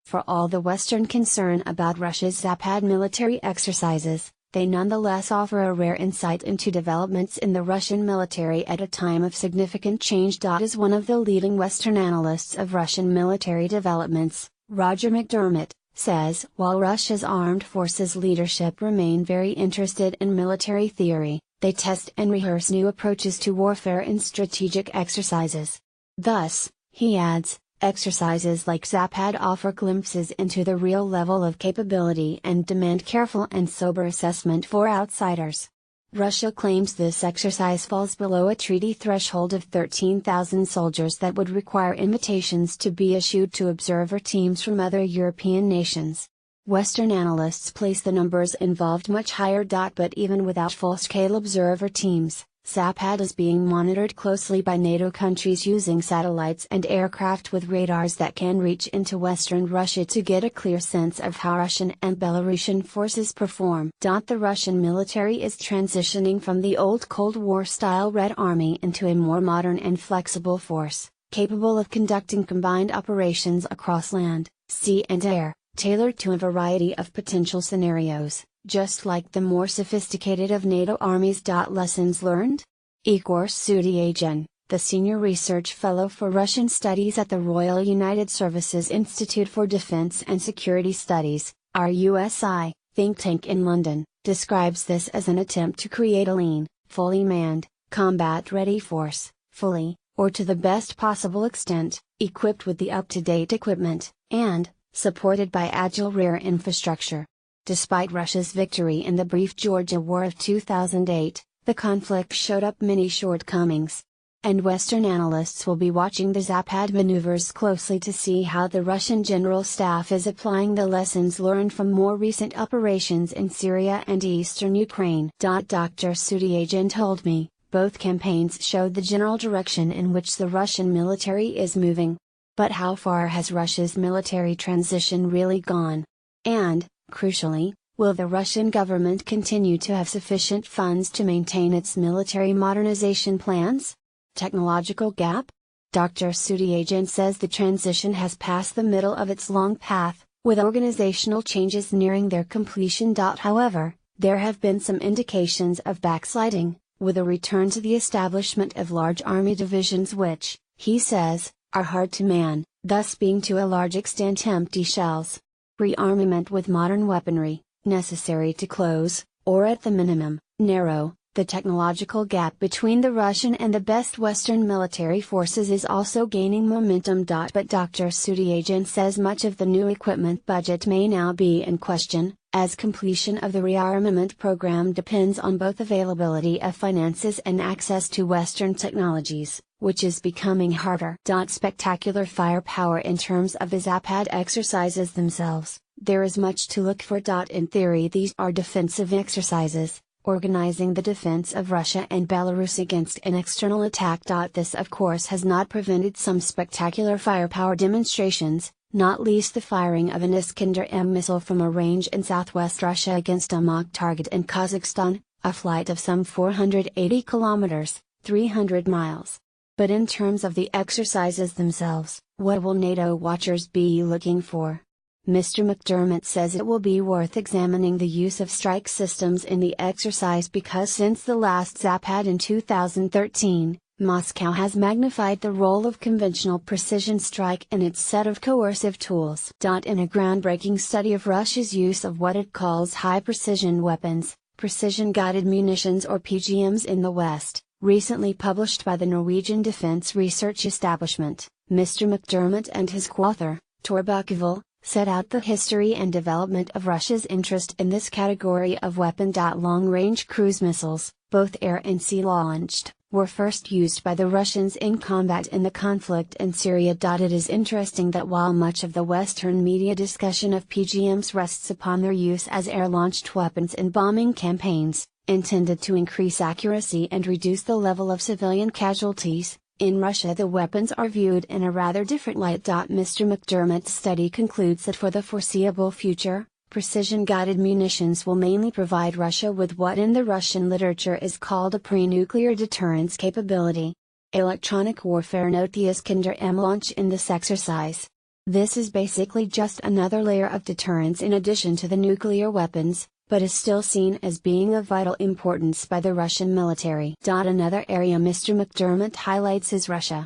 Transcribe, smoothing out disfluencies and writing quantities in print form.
For all the Western concern about Russia's Zapad military exercises, they nonetheless offer a rare insight into developments in the Russian military at a time of significant change. As one of the leading Western analysts of Russian military developments, Roger McDermott, says, while Russia's armed forces leadership remain very interested in military theory, they test and rehearse new approaches to warfare in strategic exercises. Thus, he adds, exercises like Zapad offer glimpses into the real level of capability and demand careful and sober assessment for outsiders. Russia claims this exercise falls below a treaty threshold of 13,000 soldiers that would require invitations to be issued to observer teams from other European nations. Western analysts place the numbers involved much higher. But even without full-scale observer teams, Zapad is being monitored closely by NATO countries using satellites and aircraft with radars that can reach into Western Russia to get a clear sense of how Russian and Belarusian forces perform. The Russian military is transitioning from the old Cold War-style Red Army into a more modern and flexible force, capable of conducting combined operations across land, sea and air, tailored to a variety of potential scenarios, just like the more sophisticated of NATO armies. Lessons learned? Igor Sudyagin, the Senior Research Fellow for Russian Studies at the Royal United Services Institute for Defense and Security Studies, RUSI, think tank in London, describes this as an attempt to create a lean, fully manned, combat-ready force, fully, or to the best possible extent, equipped with the up-to-date equipment, and, supported by agile rear infrastructure. Despite Russia's victory in the brief Georgia War of 2008, the conflict showed up many shortcomings. And Western analysts will be watching the Zapad maneuvers closely to see how the Russian General Staff is applying the lessons learned from more recent operations in Syria and eastern Ukraine. Dr. Sudyagin told me, both campaigns showed the general direction in which the Russian military is moving. But how far has Russia's military transition really gone? And, crucially, will the Russian government continue to have sufficient funds to maintain its military modernization plans? Technological gap? Dr. Sudyagin says the transition has passed the middle of its long path, with organizational changes nearing their completion. However, there have been some indications of backsliding, with a return to the establishment of large army divisions which, he says, are hard to man, thus being to a large extent empty shells. Rearmament with modern weaponry, necessary to close, or at the minimum, narrow, the technological gap between the Russian and the best Western military forces is also gaining momentum. But Dr. Sudyagin says much of the new equipment budget may now be in question, as completion of the rearmament program depends on both availability of finances and access to Western technologies, which is becoming harder. Spectacular firepower in terms of the Zapad exercises themselves, there is much to look for. In theory, these are defensive exercises, organizing the defense of Russia and Belarus against an external attack. This of course has not prevented some spectacular firepower demonstrations, not least the firing of an Iskander-M missile from a range in southwest Russia against a mock target in Kazakhstan, a flight of some 480 kilometers, 300 miles. But in terms of the exercises themselves, what will NATO watchers be looking for? Mr. McDermott says it will be worth examining the use of strike systems in the exercise because since the last Zapad in 2013, Moscow has magnified the role of conventional precision strike in its set of coercive tools. In a groundbreaking study of Russia's use of what it calls high-precision weapons, precision-guided munitions or PGMs in the West, recently published by the Norwegian Defense Research Establishment, Mr. McDermott and his co-author, Tor Buchwald, set out the history and development of Russia's interest in this category of weapon. Long-range cruise missiles, both air and sea launched, were first used by the Russians in combat in the conflict in Syria. It is interesting that while much of the Western media discussion of PGMs rests upon their use as air-launched weapons in bombing campaigns, intended to increase accuracy and reduce the level of civilian casualties, in Russia the weapons are viewed in a rather different light. Mr. McDermott's study concludes that for the foreseeable future, precision-guided munitions will mainly provide Russia with what in the Russian literature is called a pre-nuclear deterrence capability. Electronic warfare. Note the Iskander-M launch in this exercise. This is basically just another layer of deterrence in addition to the nuclear weapons, but is still seen as being of vital importance by the Russian military. Another area Mr. McDermott highlights is Russia.